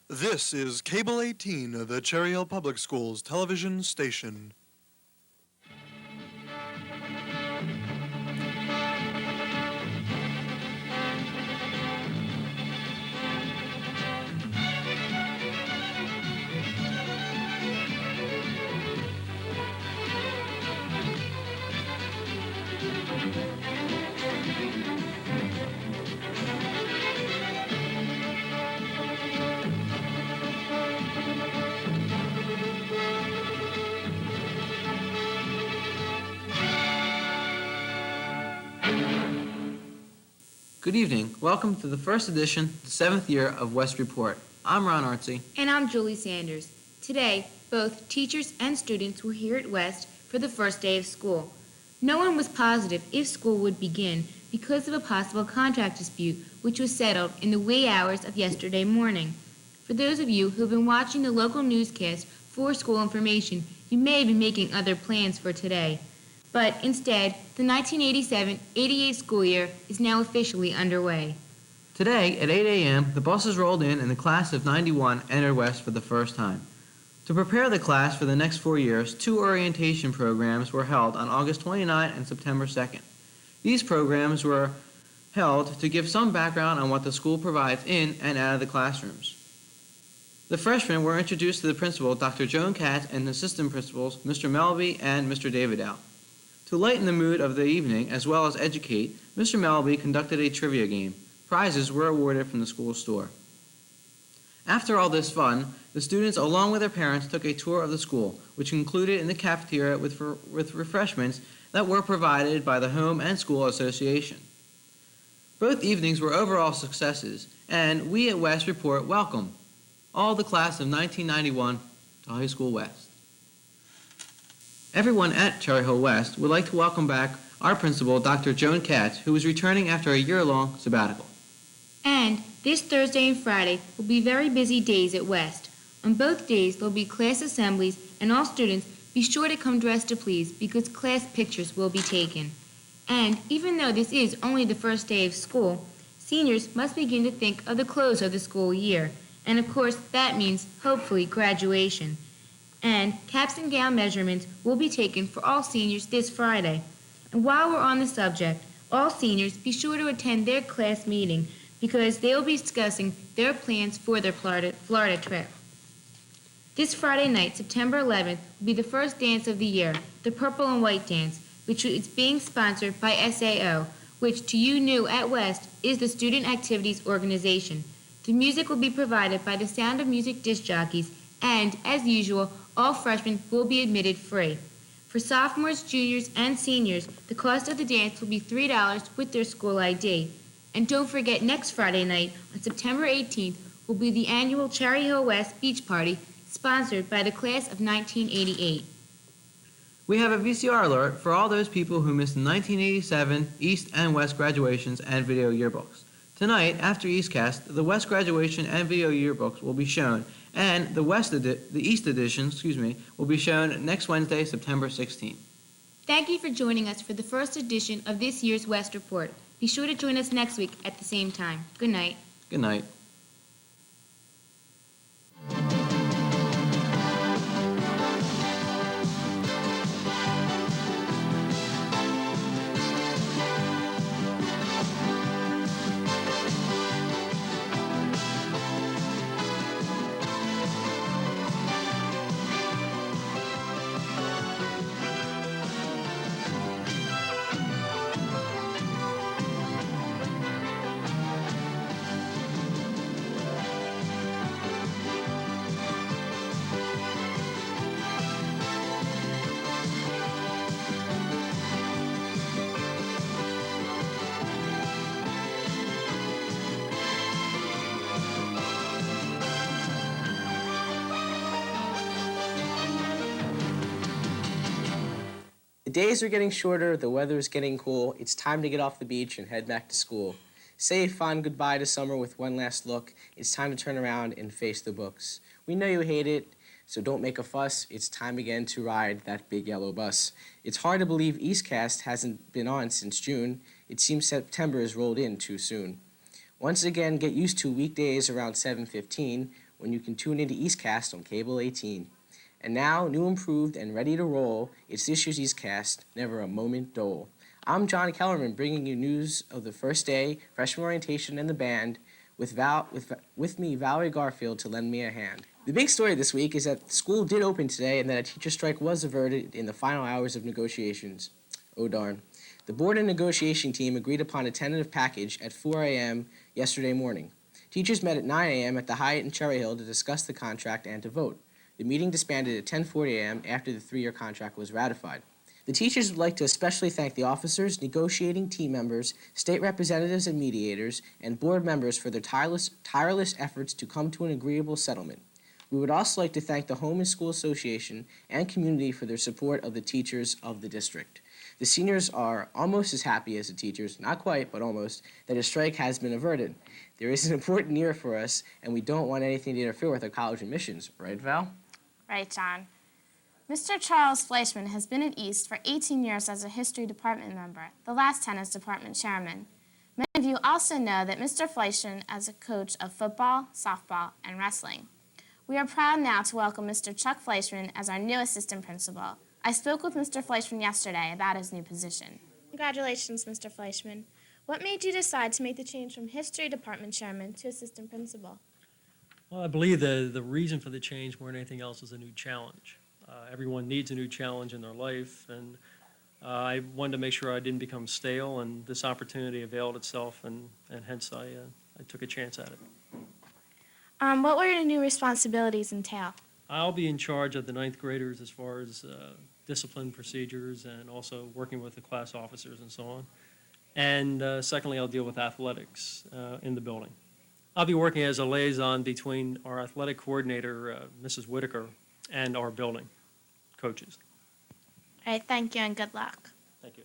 This is Cable 18, the Cherry Hill Public Schools television station. Good evening. Welcome to the first edition, the 7th year of West Report. I'm Ron Artsy. And I'm Julie Sanders. Today, both teachers and students were here at West for the first day of school. No one was positive if school would begin because of a possible contract dispute which was settled in the wee hours of yesterday morning. For those of you who have been watching the local newscast for school information, you may have been making other plans for today. But instead, the 1987-88 school year is now officially underway. Today, at 8 a.m., the buses rolled in and the class of 91 entered West for the first time. To prepare the class for the next 4 years, 2 orientation programs were held on August 29 and September 2nd. These programs were held to give some background on what the school provides in and out of the classrooms. The freshmen were introduced to the principal, Dr. Joan Katz, and assistant principals, Mr. Melby and Mr. Davidow. To lighten the mood of the evening, as well as educate, Mr. Melby conducted a trivia game. Prizes were awarded from the school store. After all this fun, the students, along with their parents, took a tour of the school, which included in the cafeteria with refreshments that were provided by the Home and School Association. Both evenings were overall successes, and we at West Report welcome all the class of 1991 to High School West. Everyone at Cherry Hill West would like to welcome back our principal, Dr. Joan Katz, who is returning after a year-long sabbatical. And this Thursday and Friday will be very busy days at West. On both days, there will be class assemblies, and all students be sure to come dressed to please because class pictures will be taken. And even though this is only the first day of school, seniors must begin to think of the close of the school year. And of course, that means, hopefully, graduation. And caps and gown measurements will be taken for all seniors this Friday. And while we're on the subject, all seniors be sure to attend their class meeting because they will be discussing their plans for their Florida trip. This Friday night, September 11th, will be the first dance of the year, the Purple and White Dance, which is being sponsored by SAO, which to you new at West is the Student Activities Organization. The music will be provided by the Sound of Music disc jockeys, and, as usual, all freshmen will be admitted free. For sophomores, juniors, and seniors, the cost of the dance will be $3 with their school ID. And don't forget, next Friday night, on September 18th, will be the annual Cherry Hill West Beach Party, sponsored by the class of 1988. We have a VCR alert for all those people who missed the 1987 East and West graduations and video yearbooks. Tonight, after EastCast, the West graduation and video yearbooks will be shown, and the East edition, will be shown next Wednesday, September 16th. Thank you for joining us for the first edition of this year's West Report. Be sure to join us next week at the same time. Good night. Good night. The days are getting shorter, the weather is getting cool. It's time to get off the beach and head back to school. Say a fond goodbye to summer with one last look. It's time to turn around and face the books. We know you hate it, so don't make a fuss. It's time again to ride that big yellow bus. It's hard to believe EastCast hasn't been on since June. It seems September has rolled in too soon. Once again, get used to weekdays around 7:15 when you can tune into EastCast on Cable 18. And now, new, improved, and ready to roll, it's this year's EastCast, Never a Moment Dull. I'm John Kellerman, bringing you news of the first day, freshman orientation, and the band, with me, Valerie Garfield, to lend me a hand. The big story this week is that school did open today and that a teacher strike was averted in the final hours of negotiations. Oh darn. The board and negotiation team agreed upon a tentative package at 4 a.m. yesterday morning. Teachers met at 9 a.m. at the Hyatt in Cherry Hill to discuss the contract and to vote. The meeting disbanded at 10:40 a.m. after the 3-year contract was ratified. The teachers would like to especially thank the officers, negotiating team members, state representatives and mediators, and board members for their tireless efforts to come to an agreeable settlement. We would also like to thank the Home and School Association and community for their support of the teachers of the district. The seniors are almost as happy as the teachers, not quite, but almost, that a strike has been averted. There is an important year for us, and we don't want anything to interfere with our college admissions. Right, Val? Right, John. Mr. Charles Fleischman has been at East for 18 years as a history department member, the last 10 as department chairman. Many of you also know that Mr. Fleischman is a coach of football, softball, and wrestling. We are proud now to welcome Mr. Chuck Fleischman as our new assistant principal. I spoke with Mr. Fleischman yesterday about his new position. Congratulations, Mr. Fleischman. What made you decide to make the change from history department chairman to assistant principal? Well, I believe the reason for the change more than anything else is a new challenge. Everyone needs a new challenge in their life, and I wanted to make sure I didn't become stale, and this opportunity availed itself, and hence I took a chance at it. What will your new responsibilities entail? I'll be in charge of the 9th graders as far as discipline procedures and also working with the class officers and so on. And secondly, I'll deal with athletics in the building. I'll be working as a liaison between our athletic coordinator, Mrs. Whitaker, and our building coaches. All right, thank you and good luck. Thank you.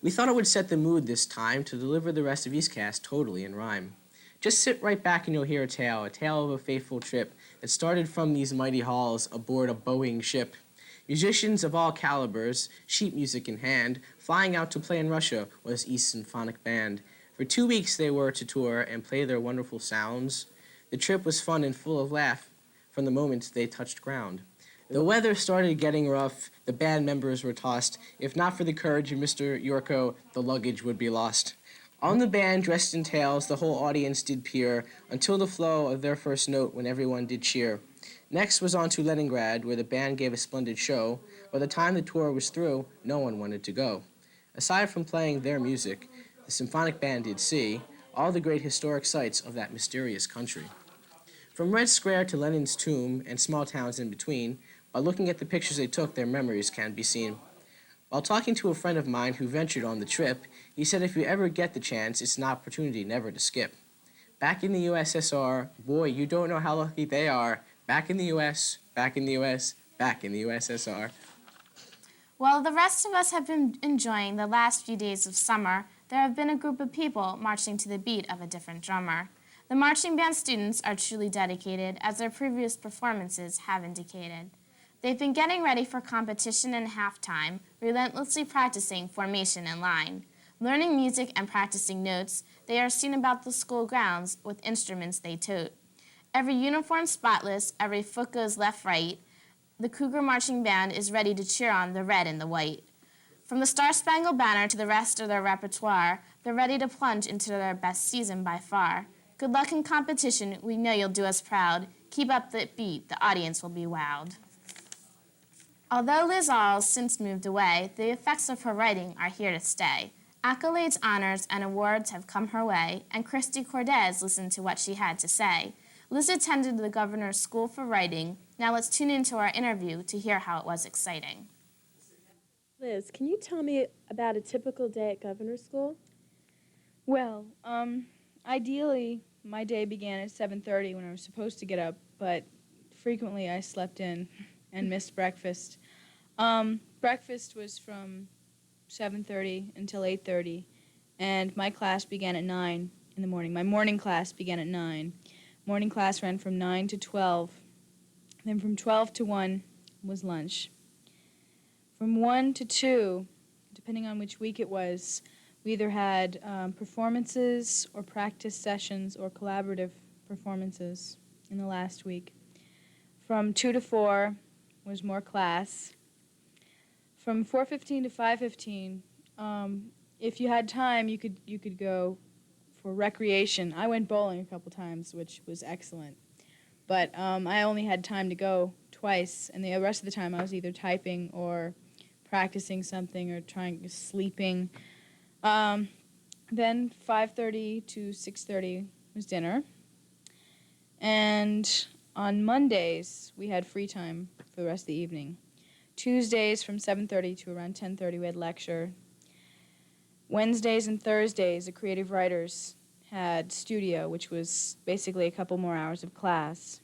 We thought it would set the mood this time to deliver the rest of EastCast totally in rhyme. Just sit right back and you'll hear a tale of a fateful trip that started from these mighty halls aboard a Boeing ship. Musicians of all calibers, sheet music in hand, flying out to play in Russia was East Symphonic Band. For 2 weeks they were to tour and play their wonderful sounds. The trip was fun and full of laugh from the moment they touched ground. The weather started getting rough, the band members were tossed. If not for the courage of Mr. Yorko, the luggage would be lost. On the band, dressed in tails, the whole audience did peer, until the flow of their first note when everyone did cheer. Next was on to Leningrad, where the band gave a splendid show. By the time the tour was through, no one wanted to go. Aside from playing their music, the symphonic band did see all the great historic sights of that mysterious country. From Red Square to Lenin's tomb and small towns in between, by looking at the pictures they took, their memories can be seen. While talking to a friend of mine who ventured on the trip, he said if you ever get the chance, it's an opportunity never to skip. Back in the USSR, boy, you don't know how lucky they are. Back in the US, back in the US, back in the USSR. While the rest of us have been enjoying the last few days of summer, there have been a group of people marching to the beat of a different drummer. The marching band students are truly dedicated, as their previous performances have indicated. They've been getting ready for competition and halftime, relentlessly practicing formation and line. Learning music and practicing notes, they are seen about the school grounds with instruments they tote. Every uniform spotless, every foot goes left-right. The Cougar Marching Band is ready to cheer on the red and the white. From the Star-Spangled Banner to the rest of their repertoire, they're ready to plunge into their best season by far. Good luck in competition, we know you'll do us proud. Keep up the beat, the audience will be wowed. Although Liz All's since moved away, the effects of her writing are here to stay. Accolades, honors, and awards have come her way, and Christy Cordes listened to what she had to say. Liz attended the Governor's School for Writing. Now let's tune into our interview to hear how it was exciting. Liz, can you tell me about a typical day at Governor's School? Well, ideally, my day began at 7:30 when I was supposed to get up, but frequently I slept in and missed breakfast. Breakfast was from 7:30 until 8:30, and my class began at 9 in the morning. My morning class began at 9. Morning class ran from 9 to 12. Then from 12 to 1 was lunch. From 1 to 2, depending on which week it was, we either had performances or practice sessions or collaborative performances in the last week. From 2 to 4 was more class. From 4:15 to 5:15, if you had time, you could go for recreation. I went bowling a couple times, which was excellent. But I only had time to go twice, and the rest of the time I was either typing or practicing something or sleeping. Then 5:30 to 6:30 was dinner. And on Mondays, we had free time for the rest of the evening. Tuesdays from 7:30 to around 10:30, we had lecture. Wednesdays and Thursdays, the creative writers had studio, which was basically a couple more hours of class.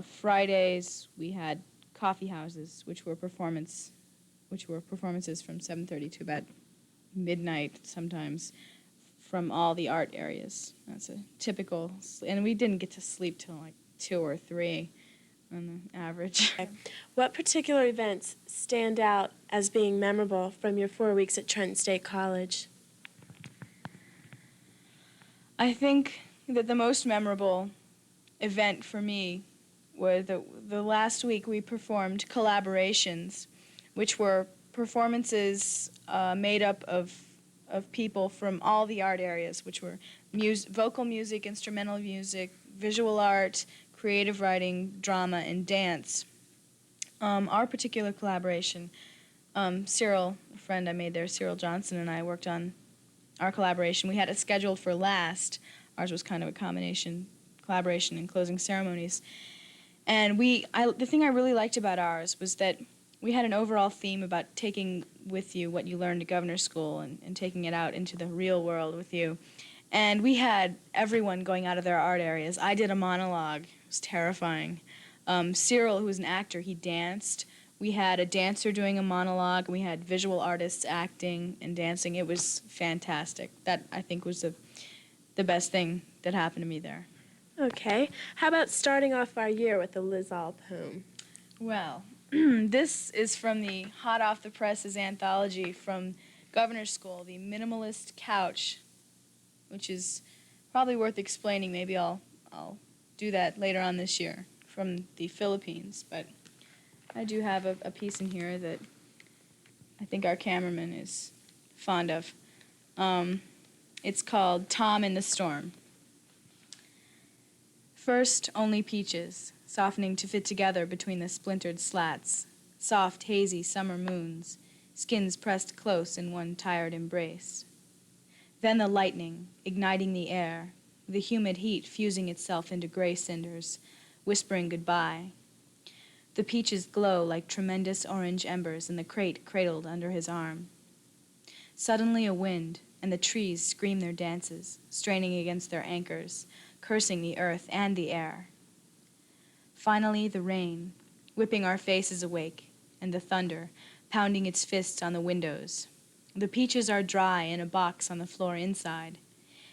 Fridays, we had coffee houses, which were performances from 7:30 to about midnight sometimes, from all the art areas. That's a typical, and we didn't get to sleep till like 2 or 3 on the average. What particular events stand out as being memorable from your 4 weeks at Trenton State College? I think that the most memorable event for me was the last week we performed collaborations, which were performances made up of people from all the art areas, which were vocal music, instrumental music, visual art, creative writing, drama, and dance. Our particular collaboration, Cyril, a friend I made there, Cyril Johnson, and I worked on our collaboration. We had it scheduled for last. Ours was kind of a combination, collaboration and closing ceremonies. And the thing I really liked about ours was that we had an overall theme about taking with you what you learned at governor's school and taking it out into the real world with you. And we had everyone going out of their art areas. I did a monologue. It was terrifying. Cyril, who was an actor, he danced. We had a dancer doing a monologue. We had visual artists acting and dancing. It was fantastic. That, I think, was the best thing that happened to me there. Okay. How about starting off our year with a Liz All poem? Well, this is from the hot off the presses anthology from Governor's School, The Minimalist Couch, which is probably worth explaining. Maybe I'll do that later on this year, from the Philippines. But I do have a piece in here that I think our cameraman is fond of. It's called Tom in the Storm. First, only peaches, softening to fit together between the splintered slats, soft, hazy summer moons, skins pressed close in one tired embrace. Then the lightning, igniting the air, the humid heat fusing itself into gray cinders, whispering goodbye. The peaches glow like tremendous orange embers in the crate cradled under his arm. Suddenly a wind, and the trees scream their dances, straining against their anchors, cursing the earth and the air. Finally, the rain, whipping our faces awake, and the thunder, pounding its fists on the windows. The peaches are dry in a box on the floor inside,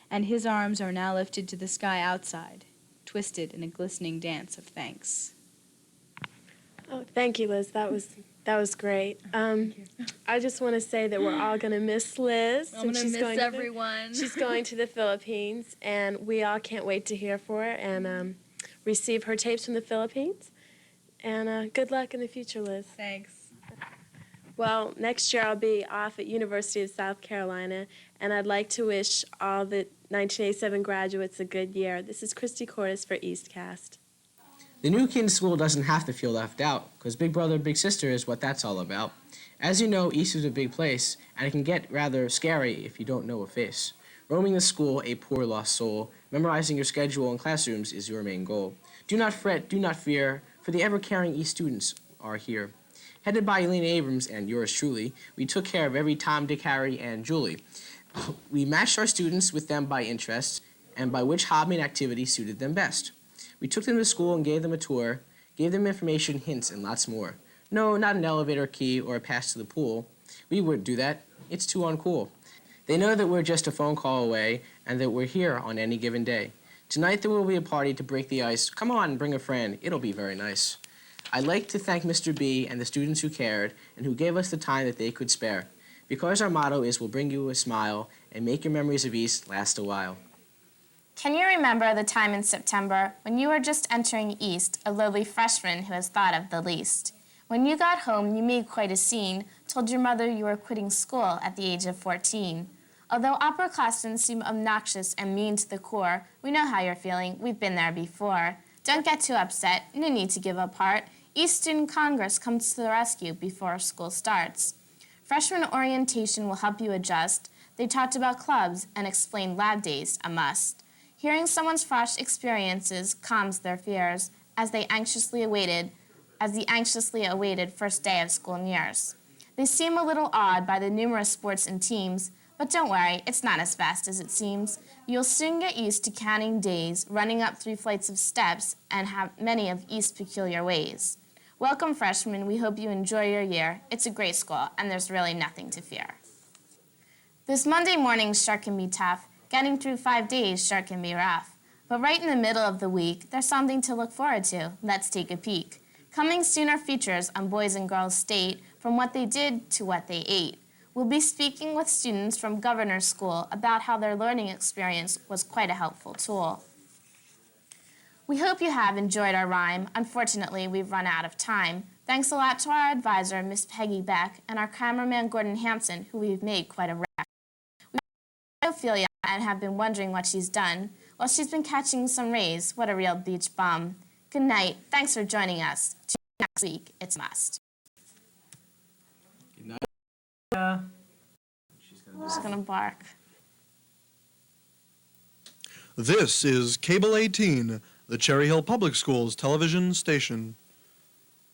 and his arms are now lifted to the sky outside, twisted in a glistening dance of thanks. Oh, thank you, Liz. That was great. I just want to say that we're all going to miss Liz. I'm going to miss everyone. She's going to the Philippines, and we all can't wait to hear for her and receive her tapes from the Philippines. And good luck in the future, Liz. Thanks. Well, next year I'll be off at University of South Carolina, and I'd like to wish all the 1987 graduates a good year. This is Christy Cordes for EastCast. The new kid in school doesn't have to feel left out, because Big Brother, Big Sister is what that's all about. As you know, East is a big place, and it can get rather scary if you don't know a face. Roaming the school, a poor lost soul, memorizing your schedule and classrooms is your main goal. Do not fret, do not fear, for the ever-caring East students are here. Headed by Elena Abrams and yours truly, we took care of every Tom, Dick, Harry, and Julie. We matched our students with them by interest, and by which hobby and activity suited them best. We took them to school and gave them a tour, gave them information, hints, and lots more. No, not an elevator key or a pass to the pool. We wouldn't do that. It's too uncool. They know that we're just a phone call away and that we're here on any given day. Tonight there will be a party to break the ice. Come on, bring a friend. It'll be very nice. I'd like to thank Mr. B and the students who cared and who gave us the time that they could spare, because our motto is we'll bring you a smile and make your memories of East last a while. Can you remember the time in September when you were just entering East, a lowly freshman who has thought of the least? When you got home, you made quite a scene, told your mother you were quitting school at the age of 14. Although upperclassmen seem obnoxious and mean to the core, we know how you're feeling. We've been there before. Don't get too upset. No need to give up heart. East Student Congress comes to the rescue before school starts. Freshman orientation will help you adjust. They talked about clubs and explained lab days, a must. Hearing someone's fresh experiences calms their fears as the anxiously awaited first day of school nears. They seem a little awed by the numerous sports and teams, but don't worry, it's not as fast as it seems. You'll soon get used to counting days, running up 3 flights of steps, and have many of East's peculiar ways. Welcome, freshmen. We hope you enjoy your year. It's a great school, and there's really nothing to fear. Those Monday mornings sure can be tough. Getting through 5 days sure can be rough. But right in the middle of the week, there's something to look forward to. Let's take a peek. Coming soon are features on Boys and Girls State, from what they did to what they ate. We'll be speaking with students from Governor's School about how their learning experience was quite a helpful tool. We hope you have enjoyed our rhyme. Unfortunately, we've run out of time. Thanks a lot to our advisor, Miss Peggy Beck, and our cameraman, Gordon Hampson, who we've made quite a wreck. We know Ophelia and have been wondering what she's done. Well, she's been catching some rays. What a real beach bum. Good night. Thanks for joining us. Tune in next week. It's a must. Good night. She's gonna bark. This is Cable 18, the Cherry Hill Public Schools television station.